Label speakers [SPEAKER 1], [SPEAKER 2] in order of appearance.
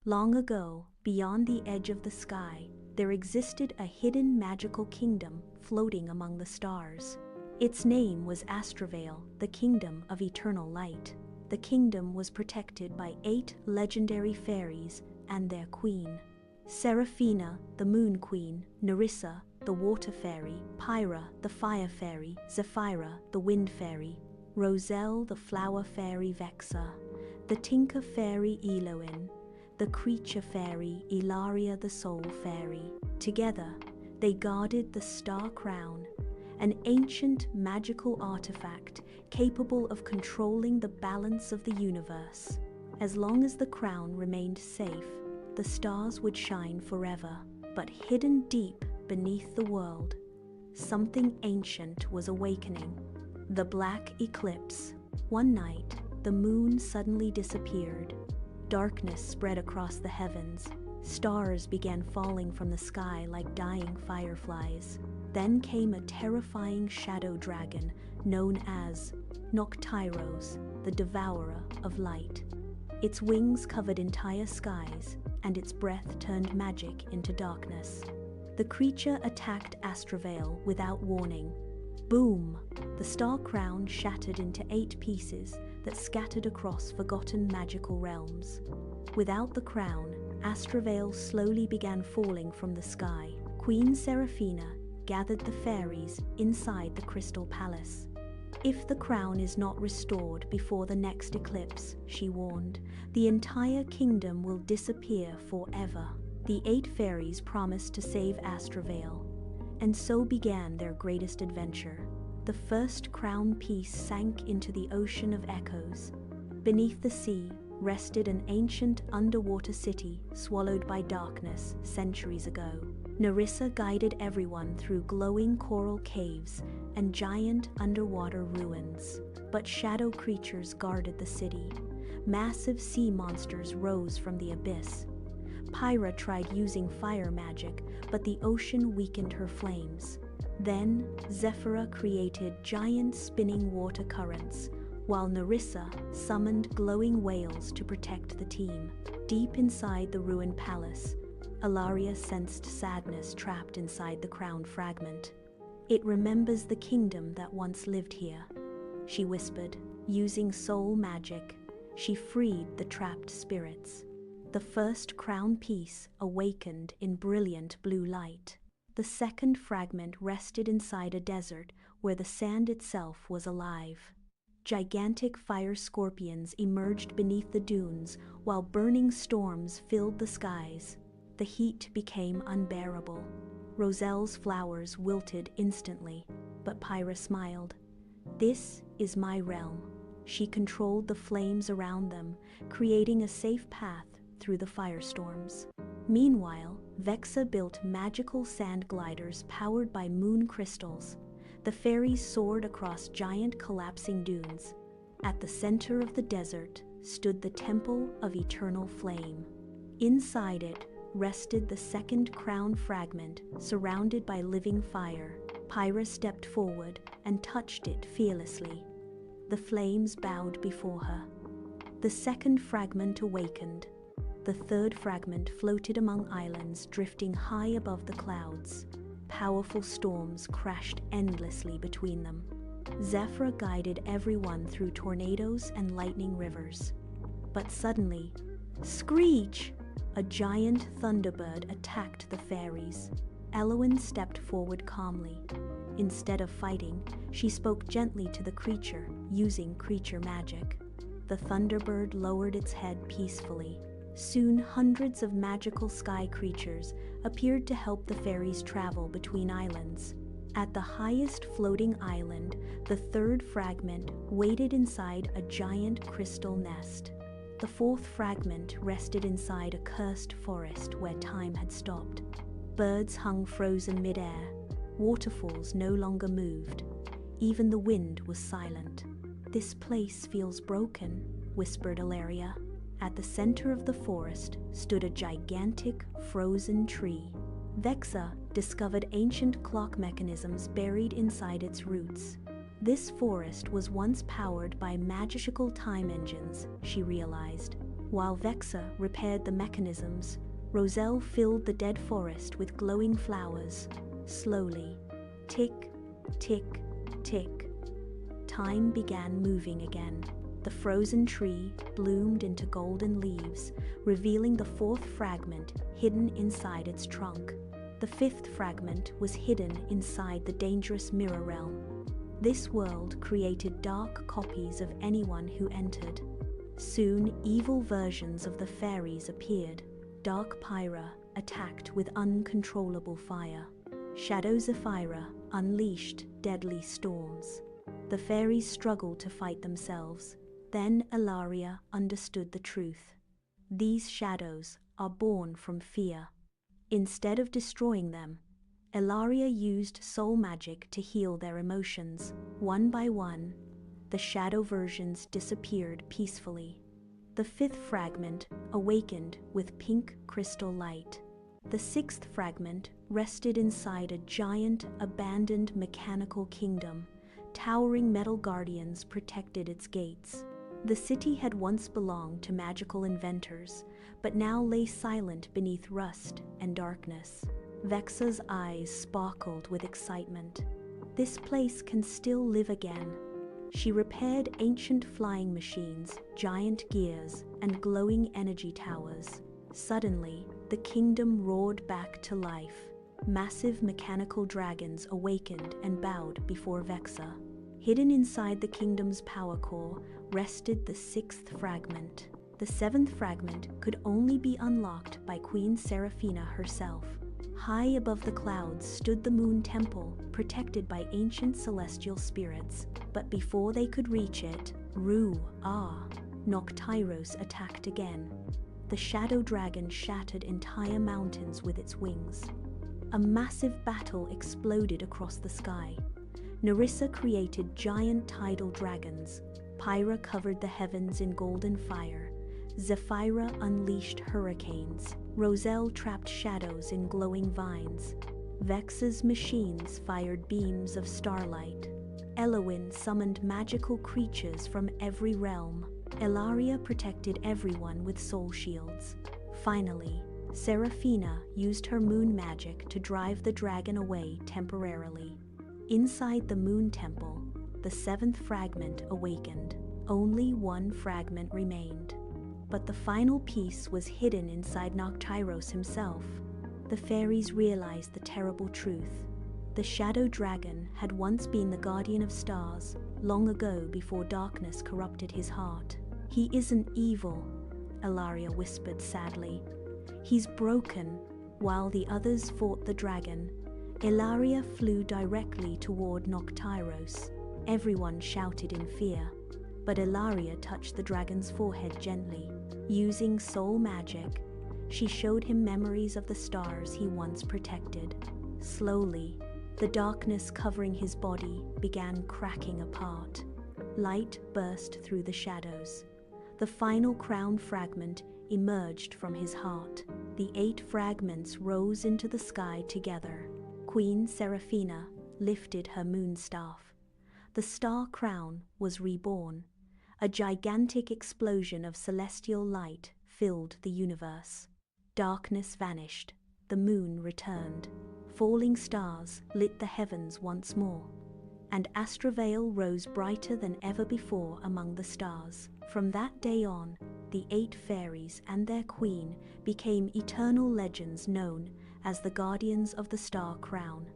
[SPEAKER 1] Long ago, beyond the edge of the sky, there existed a hidden magical kingdom floating among the stars. Its name was Astravale, the Kingdom of Eternal Light. The kingdom was protected by 8 legendary fairies and their queen. Seraphina, the Moon Queen; Nerissa, the Water Fairy; Pyra, the Fire Fairy; Zephyra, the Wind Fairy; Roselle, the Flower Fairy; Vexa, the Tinker Fairy; Eloin, the Creature Fairy; Ilaria, the Soul Fairy. Together, they guarded the Star Crown, an ancient magical artifact capable of controlling the balance of the universe. As long as the crown remained safe, the stars would shine forever. But hidden deep beneath the world, something ancient was awakening. The Black Eclipse. One night, the moon suddenly disappeared. Darkness spread across the heavens. Stars began falling from the sky like dying fireflies. Then came a terrifying shadow dragon known as Noctyros, the Devourer of Light. Its wings covered entire skies, and its breath turned magic into darkness. The creature attacked Astravale without warning. Boom! The star crown shattered into 8 pieces that scattered across forgotten magical realms. Without the crown, Astravale slowly began falling from the sky. Queen Seraphina gathered the fairies inside the Crystal Palace. "If the crown is not restored before the next eclipse," she warned, "the entire kingdom will disappear forever." The 8 fairies promised to save Astravale, and so began their greatest adventure. The first crown piece sank into the ocean of echoes. Beneath the sea rested an ancient underwater city swallowed by darkness centuries ago. Nerissa guided everyone through glowing coral caves and giant underwater ruins. But shadow creatures guarded the city. Massive sea monsters rose from the abyss. Pyra tried using fire magic, but the ocean weakened her flames. Then, Zephyra created giant spinning water currents, while Nerissa summoned glowing whales to protect the team. Deep inside the ruined palace, Ilaria sensed sadness trapped inside the crown fragment. "It remembers the kingdom that once lived here," she whispered. Using soul magic, she freed the trapped spirits. The first crown piece awakened in brilliant blue light. The second fragment rested inside a desert where the sand itself was alive. Gigantic fire scorpions emerged beneath the dunes while burning storms filled the skies. The heat became unbearable. Roselle's flowers wilted instantly, but Pyra smiled. "This is my realm." She controlled the flames around them, creating a safe path through the firestorms. Meanwhile, Vexa built magical sand gliders powered by moon crystals. The fairies soared across giant collapsing dunes. At the center of the desert stood the Temple of Eternal Flame. Inside it rested the second crown fragment, surrounded by living fire. Pyra stepped forward and touched it fearlessly. The flames bowed before her. The second fragment awakened. The third fragment floated among islands drifting high above the clouds. Powerful storms crashed endlessly between them. Zephyr guided everyone through tornadoes and lightning rivers. But suddenly, screech! A giant thunderbird attacked the fairies. Eloin stepped forward calmly. Instead of fighting, she spoke gently to the creature, using creature magic. The thunderbird lowered its head peacefully. Soon, hundreds of magical sky creatures appeared to help the fairies travel between islands. At the highest floating island, the third fragment waited inside a giant crystal nest. The fourth fragment rested inside a cursed forest where time had stopped. Birds hung frozen mid-air. Waterfalls no longer moved. Even the wind was silent. "This place feels broken," whispered Ilaria. At the center of the forest stood a gigantic frozen tree. Vexa discovered ancient clock mechanisms buried inside its roots. This forest was once powered by magical time engines, she realized. While Vexa repaired the mechanisms, Roselle filled the dead forest with glowing flowers. Slowly, tick, tick, tick, time began moving again. The frozen tree bloomed into golden leaves, revealing the fourth fragment hidden inside its trunk. The fifth fragment was hidden inside the dangerous mirror realm. This world created dark copies of anyone who entered. Soon, evil versions of the fairies appeared. Dark Pyra attacked with uncontrollable fire. Shadow Zephyra unleashed deadly storms. The fairies struggled to fight themselves. Then Ilaria understood the truth. These shadows are born from fear. Instead of destroying them, Ilaria used soul magic to heal their emotions. One by one, the shadow versions disappeared peacefully. The fifth fragment awakened with pink crystal light. The sixth fragment rested inside a giant, abandoned mechanical kingdom. Towering metal guardians protected its gates. The city had once belonged to magical inventors, but now lay silent beneath rust and darkness. Vexa's eyes sparkled with excitement. This place can still live again. She repaired ancient flying machines, giant gears, and glowing energy towers. Suddenly, the kingdom roared back to life. Massive mechanical dragons awakened and bowed before Vexa. Hidden inside the kingdom's power core rested the sixth fragment. The seventh fragment could only be unlocked by Queen Seraphina herself. High above the clouds stood the Moon Temple, protected by ancient celestial spirits. But before they could reach it, Noctyros attacked again. The shadow dragon shattered entire mountains with its wings. A massive battle exploded across the sky. Nerissa created giant tidal dragons. Pyra covered the heavens in golden fire. Zephyra unleashed hurricanes. Roselle trapped shadows in glowing vines. Vex's machines fired beams of starlight. Elowin summoned magical creatures from every realm. Ilaria protected everyone with soul shields. Finally, Seraphina used her moon magic to drive the dragon away temporarily. Inside the Moon Temple, the seventh fragment awakened. Only one fragment remained. But the final piece was hidden inside Noctyros himself. The fairies realized the terrible truth. The shadow dragon had once been the guardian of stars, long ago before darkness corrupted his heart. He isn't evil, Ilaria whispered sadly. He's broken. While the others fought the dragon, Ilaria flew directly toward Noctyros. Everyone shouted in fear, but Ilaria touched the dragon's forehead gently. Using soul magic, she showed him memories of the stars he once protected. Slowly, the darkness covering his body began cracking apart. Light burst through the shadows. The final crown fragment emerged from his heart. The 8 fragments rose into the sky together. Queen Seraphina lifted her moon staff. The star crown was reborn. A gigantic explosion of celestial light filled the universe. Darkness vanished. The moon returned. Falling stars lit the heavens once more, and Astravale rose brighter than ever before among the stars. From that day on, the 8 fairies and their queen became eternal legends known as the Guardians of the Star Crown.